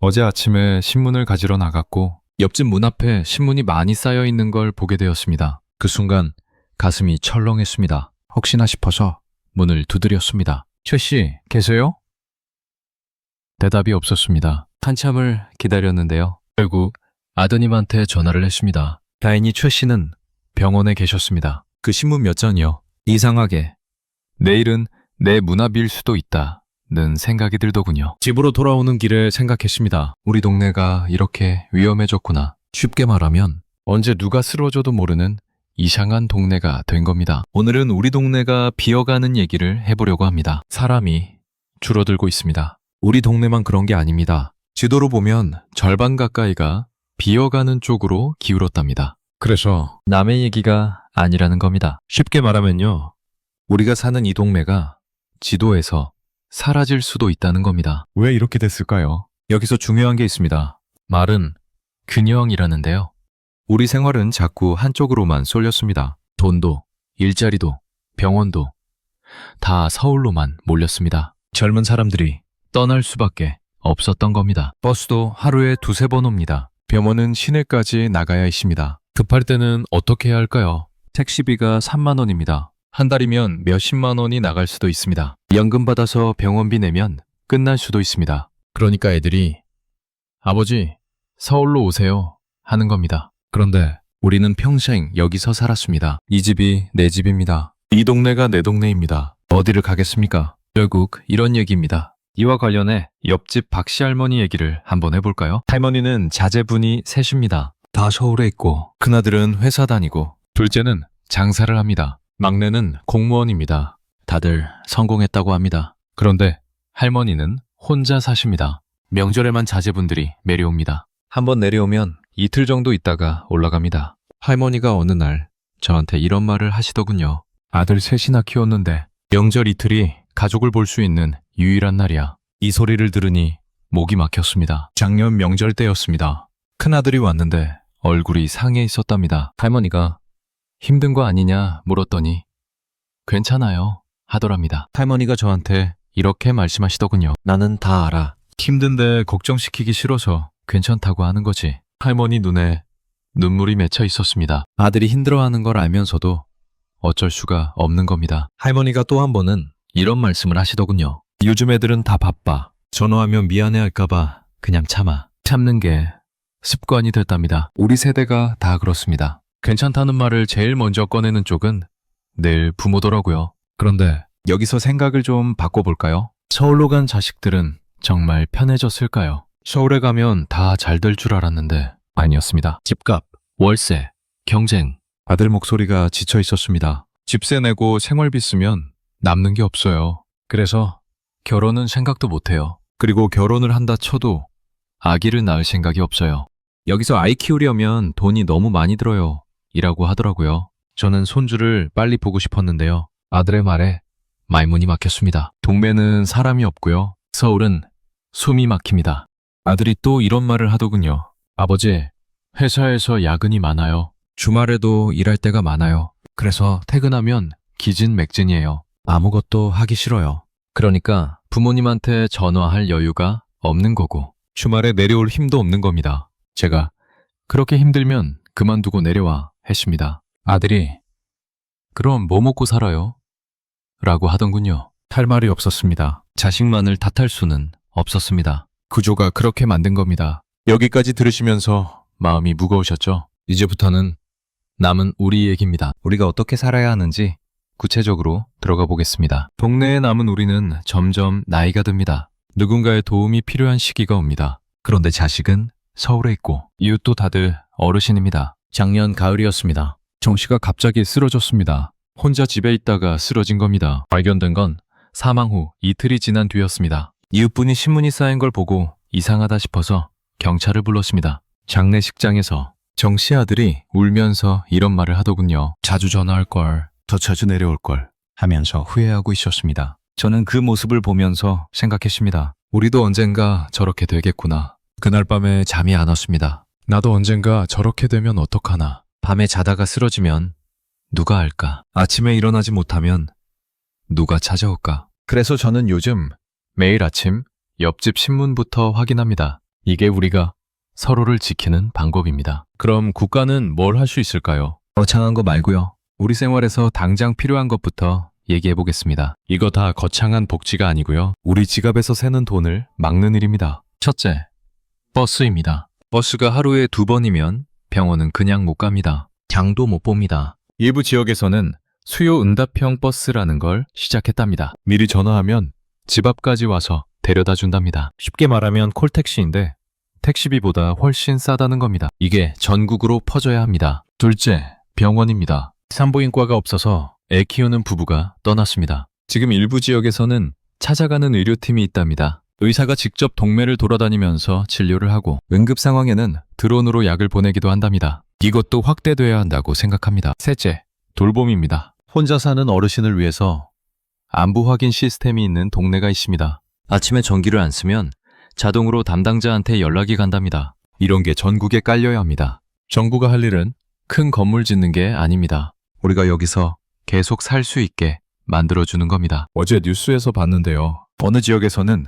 어제 아침에 신문을 가지러 나갔고 옆집 문 앞에 신문이 많이 쌓여 있는 걸 보게 되었습니다. 그 순간 가슴이 철렁했습니다. 혹시나 싶어서 문을 두드렸습니다. 최 씨, 계세요? 대답이 없었습니다. 한참을 기다렸는데요. 결국 아드님한테 전화를 했습니다. 다행히 최 씨는 병원에 계셨습니다. 그 신문 몇 장이요? 이상하게 내일은 내 문 앞일 수도 있다는 생각이 들더군요. 집으로 돌아오는 길에 생각했습니다. 우리 동네가 이렇게 위험해졌구나. 쉽게 말하면 언제 누가 쓰러져도 모르는 이상한 동네가 된 겁니다. 오늘은 우리 동네가 비어가는 얘기를 해보려고 합니다. 사람이 줄어들고 있습니다. 우리 동네만 그런 게 아닙니다. 지도로 보면 절반 가까이가 비어가는 쪽으로 기울었답니다. 그래서 남의 얘기가 아니라는 겁니다. 쉽게 말하면요. 우리가 사는 이 동네가 지도에서 사라질 수도 있다는 겁니다. 왜 이렇게 됐을까요? 여기서 중요한 게 있습니다. 말은 균형이라는데요. 우리 생활은 자꾸 한쪽으로만 쏠렸습니다. 돈도, 일자리도, 병원도 다 서울로만 몰렸습니다. 젊은 사람들이 떠날 수밖에 없었던 겁니다. 버스도 하루에 2-3번 옵니다. 병원은 시내까지 나가야 했습니다. 급할 때는 어떻게 해야 할까요? 택시비가 3만 원입니다. 한 달이면 몇십만 원이 나갈 수도 있습니다. 연금 받아서 병원비 내면 끝날 수도 있습니다. 그러니까 애들이 아버지, 서울로 오세요 하는 겁니다. 그런데 우리는 평생 여기서 살았습니다. 이 집이 내 집입니다. 이 동네가 내 동네입니다. 어디를 가겠습니까? 결국 이런 얘기입니다. 이와 관련해 옆집 박씨 할머니 얘기를 한번 해볼까요? 할머니는 자제분이 셋입니다. 다 서울에 있고 큰아들은 회사 다니고 둘째는 장사를 합니다. 막내는 공무원입니다. 다들 성공했다고 합니다. 그런데 할머니는 혼자 사십니다. 명절에만 자제분들이 내려옵니다. 한번 내려오면 이틀 정도 있다가 올라갑니다. 할머니가 어느 날 저한테 이런 말을 하시더군요. 아들 셋이나 키웠는데 명절 이틀이 가족을 볼 수 있는 유일한 날이야. 이 소리를 들으니 목이 막혔습니다. 작년 명절 때였습니다. 큰아들이 왔는데 얼굴이 상해 있었답니다. 할머니가 힘든 거 아니냐 물었더니 괜찮아요 하더랍니다. 할머니가 저한테 이렇게 말씀하시더군요. 나는 다 알아. 힘든데 걱정시키기 싫어서 괜찮다고 하는 거지. 할머니 눈에 눈물이 맺혀 있었습니다. 아들이 힘들어하는 걸 알면서도 어쩔 수가 없는 겁니다. 할머니가 또 한 번은 이런 말씀을 하시더군요. 요즘 애들은 다 바빠. 전화하면 미안해할까봐 그냥 참아. 참는 게 습관이 됐답니다. 우리 세대가 다 그렇습니다. 괜찮다는 말을 제일 먼저 꺼내는 쪽은 늘 부모더라고요. 그런데 여기서 생각을 좀 바꿔볼까요? 서울로 간 자식들은 정말 편해졌을까요? 서울에 가면 다 잘 될 줄 알았는데 아니었습니다. 집값, 월세, 경쟁. 아들 목소리가 지쳐 있었습니다. 집세 내고 생활비 쓰면 남는 게 없어요. 그래서 결혼은 생각도 못해요. 그리고 결혼을 한다 쳐도 아기를 낳을 생각이 없어요. 여기서 아이 키우려면 돈이 너무 많이 들어요. 이라고 하더라고요. 저는 손주를 빨리 보고 싶었는데요. 아들의 말에 말문이 막혔습니다. 동네는 사람이 없고요. 서울은 숨이 막힙니다. 아들이 또 이런 말을 하더군요. 아버지, 회사에서 야근이 많아요. 주말에도 일할 때가 많아요. 그래서 퇴근하면 기진맥진이에요. 아무것도 하기 싫어요. 그러니까 부모님한테 전화할 여유가 없는 거고 주말에 내려올 힘도 없는 겁니다. 제가 그렇게 힘들면 그만두고 내려와 했습니다. 아들이 그럼 뭐 먹고 살아요? 라고 하던군요. 할 말이 없었습니다. 자식만을 탓할 수는 없었습니다. 구조가 그렇게 만든 겁니다. 여기까지 들으시면서 마음이 무거우셨죠? 이제부터는 남은 우리 얘기입니다. 우리가 어떻게 살아야 하는지 구체적으로 들어가 보겠습니다. 동네에 남은 우리는 점점 나이가 듭니다. 누군가의 도움이 필요한 시기가 옵니다. 그런데 자식은 서울에 있고 이웃도 다들 어르신입니다. 작년 가을이었습니다. 정 씨가 갑자기 쓰러졌습니다. 혼자 집에 있다가 쓰러진 겁니다. 발견된 건 사망 후 이틀이 지난 뒤였습니다. 이웃분이 신문이 쌓인 걸 보고 이상하다 싶어서 경찰을 불렀습니다. 장례식장에서 정 씨 아들이 울면서 이런 말을 하더군요. 자주 전화할 걸, 더 자주 내려올 걸 하면서 후회하고 있었습니다. 저는 그 모습을 보면서 생각했습니다. 우리도 언젠가 저렇게 되겠구나. 그날 밤에 잠이 안 왔습니다. 나도 언젠가 저렇게 되면 어떡하나. 밤에 자다가 쓰러지면 누가 알까? 아침에 일어나지 못하면 누가 찾아올까? 그래서 저는 요즘 매일 아침 옆집 신문부터 확인합니다. 이게 우리가 서로를 지키는 방법입니다. 그럼 국가는 뭘 할 수 있을까요? 거창한 거 말고요. 우리 생활에서 당장 필요한 것부터 얘기해 보겠습니다. 이거 다 거창한 복지가 아니고요. 우리 지갑에서 새는 돈을 막는 일입니다. 첫째, 버스입니다. 버스가 하루에 2번이면 병원은 그냥 못 갑니다. 장도 못 봅니다. 일부 지역에서는 수요 응답형 버스라는 걸 시작했답니다. 미리 전화하면 집 앞까지 와서 데려다 준답니다. 쉽게 말하면 콜택시인데 택시비보다 훨씬 싸다는 겁니다. 이게 전국으로 퍼져야 합니다. 둘째, 병원입니다. 산부인과가 없어서 애 키우는 부부가 떠났습니다. 지금 일부 지역에서는 찾아가는 의료팀이 있답니다. 의사가 직접 동네를 돌아다니면서 진료를 하고 응급 상황에는 드론으로 약을 보내기도 한답니다. 이것도 확대돼야 한다고 생각합니다. 셋째, 돌봄입니다. 혼자 사는 어르신을 위해서 안부 확인 시스템이 있는 동네가 있습니다. 아침에 전기를 안 쓰면 자동으로 담당자한테 연락이 간답니다. 이런 게 전국에 깔려야 합니다. 정부가 할 일은 큰 건물 짓는 게 아닙니다. 우리가 여기서 계속 살 수 있게 만들어주는 겁니다. 어제 뉴스에서 봤는데요. 어느 지역에서는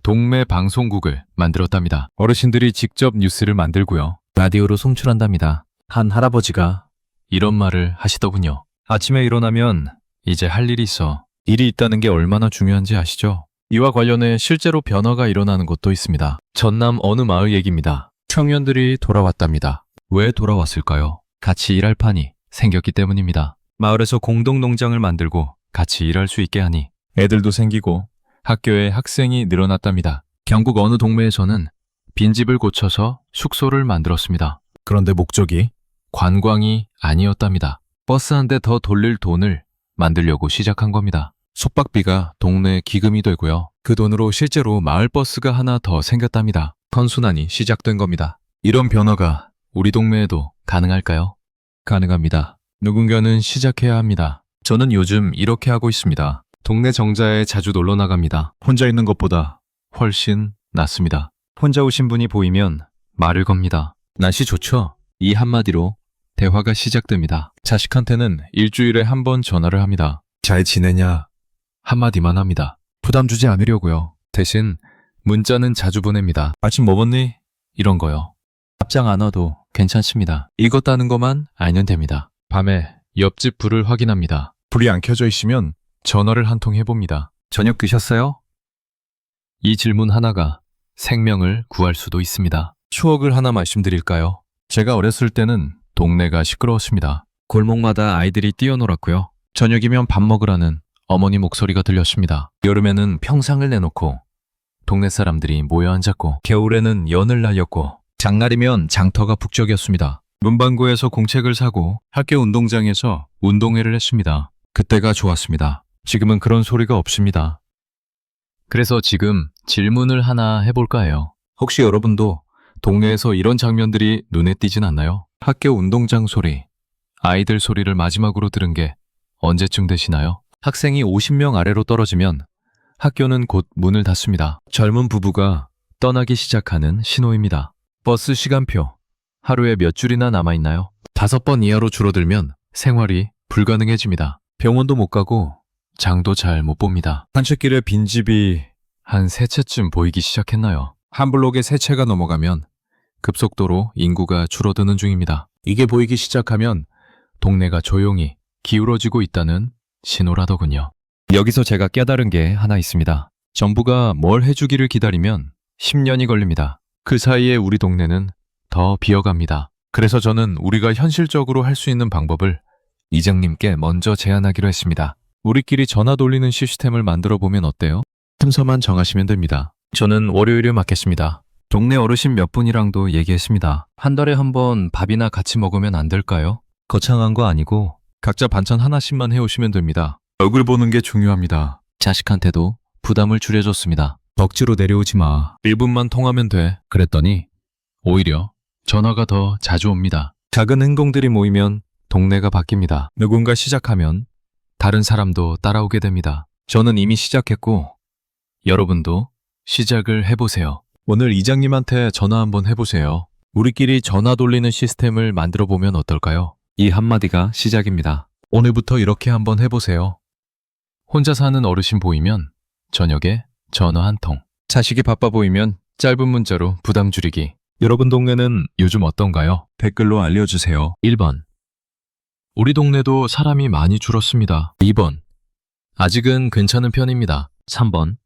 동네 방송국을 만들었답니다. 어르신들이 직접 뉴스를 만들고요. 라디오로 송출한답니다. 한 할아버지가 이런 말을 하시더군요. 아침에 일어나면 이제 할 일이 있어. 일이 있다는 게 얼마나 중요한지 아시죠? 이와 관련해 실제로 변화가 일어나는 곳도 있습니다. 전남 어느 마을 얘기입니다. 청년들이 돌아왔답니다. 왜 돌아왔을까요? 같이 일할 판이 생겼기 때문입니다. 마을에서 공동농장을 만들고 같이 일할 수 있게 하니 애들도 생기고 학교에 학생이 늘어났답니다. 경북 어느 동네에서는 빈집을 고쳐서 숙소를 만들었습니다. 그런데 목적이 관광이 아니었답니다. 버스 한 대 더 돌릴 돈을 만들려고 시작한 겁니다. 숙박비가 동네 기금이 되고요. 그 돈으로 실제로 마을 버스가 하나 더 생겼답니다. 선순환이 시작된 겁니다. 이런 변화가 우리 동네에도 가능할까요? 가능합니다. 누군가는 시작해야 합니다. 저는 요즘 이렇게 하고 있습니다. 동네 정자에 자주 놀러 나갑니다. 혼자 있는 것보다 훨씬 낫습니다. 혼자 오신 분이 보이면 말을 겁니다. 날씨 좋죠? 이 한마디로 대화가 시작됩니다. 자식한테는 일주일에 한 번 전화를 합니다. 잘 지내냐? 한마디만 합니다. 부담 주지 않으려고요. 대신 문자는 자주 보냅니다. 아침 뭐 먹니? 이런 거요. 답장 안 와도 괜찮습니다. 읽었다는 것만 알면 됩니다. 밤에 옆집 불을 확인합니다. 불이 안 켜져 있으면 전화를 한 통 해봅니다. 저녁 드셨어요? 이 질문 하나가 생명을 구할 수도 있습니다. 추억을 하나 말씀드릴까요? 제가 어렸을 때는 동네가 시끄러웠습니다. 골목마다 아이들이 뛰어놀았고요. 저녁이면 밥 먹으라는 어머니 목소리가 들렸습니다. 여름에는 평상을 내놓고 동네 사람들이 모여 앉았고 겨울에는 연을 날렸고 장날이면 장터가 북적였습니다. 문방구에서 공책을 사고 학교 운동장에서 운동회를 했습니다. 그때가 좋았습니다. 지금은 그런 소리가 없습니다. 그래서 지금 질문을 하나 해볼까 해요. 혹시 여러분도 동네에서 이런 장면들이 눈에 띄진 않나요? 학교 운동장 소리, 아이들 소리를 마지막으로 들은 게 언제쯤 되시나요? 학생이 50명 아래로 떨어지면 학교는 곧 문을 닫습니다. 젊은 부부가 떠나기 시작하는 신호입니다. 버스 시간표, 하루에 몇 줄이나 남아있나요? 5번 이하로 줄어들면 생활이 불가능해집니다. 병원도 못 가고 장도 잘 못 봅니다. 산책길에 빈집이 한 3채쯤 보이기 시작했나요? 한 블록에 3채가 넘어가면 급속도로 인구가 줄어드는 중입니다. 이게 보이기 시작하면 동네가 조용히 기울어지고 있다는 신호라더군요. 여기서 제가 깨달은 게 하나 있습니다. 정부가 뭘 해주기를 기다리면 10년이 걸립니다. 그 사이에 우리 동네는 더 비어갑니다. 그래서 저는 우리가 현실적으로 할 수 있는 방법을 이장님께 먼저 제안하기로 했습니다. 우리끼리 전화 돌리는 시스템을 만들어 보면 어때요? 순서만 정하시면 됩니다. 저는 월요일을 맡겠습니다. 동네 어르신 몇 분이랑도 얘기했습니다. 한 달에 한 번 밥이나 같이 먹으면 안 될까요? 거창한 거 아니고 각자 반찬 하나씩만 해오시면 됩니다. 얼굴 보는 게 중요합니다. 자식한테도 부담을 줄여줬습니다. 덕지로 내려오지 마. 1분만 통하면 돼. 그랬더니 오히려 전화가 더 자주 옵니다. 작은 행동들이 모이면 동네가 바뀝니다. 누군가 시작하면 다른 사람도 따라오게 됩니다. 저는 이미 시작했고 여러분도 시작을 해보세요. 오늘 이장님한테 전화 한번 해보세요. 우리끼리 전화 돌리는 시스템을 만들어 보면 어떨까요? 이 한마디가 시작입니다. 오늘부터 이렇게 한번 해보세요. 혼자 사는 어르신 보이면 저녁에 전화 한 통. 자식이 바빠 보이면 짧은 문자로 부담 줄이기. 여러분 동네는 요즘 어떤가요? 댓글로 알려주세요. 1번. 우리 동네도 사람이 많이 줄었습니다. 2번. 아직은 괜찮은 편입니다. 3번.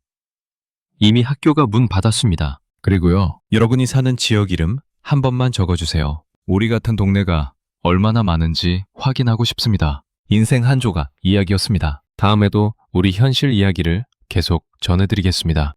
이미 학교가 문 닫았습니다. 그리고요, 여러분이 사는 지역 이름 한 번만 적어주세요. 우리 같은 동네가 얼마나 많은지 확인하고 싶습니다. 인생 한 조각 이야기였습니다. 다음에도 우리 현실 이야기를 계속 전해드리겠습니다.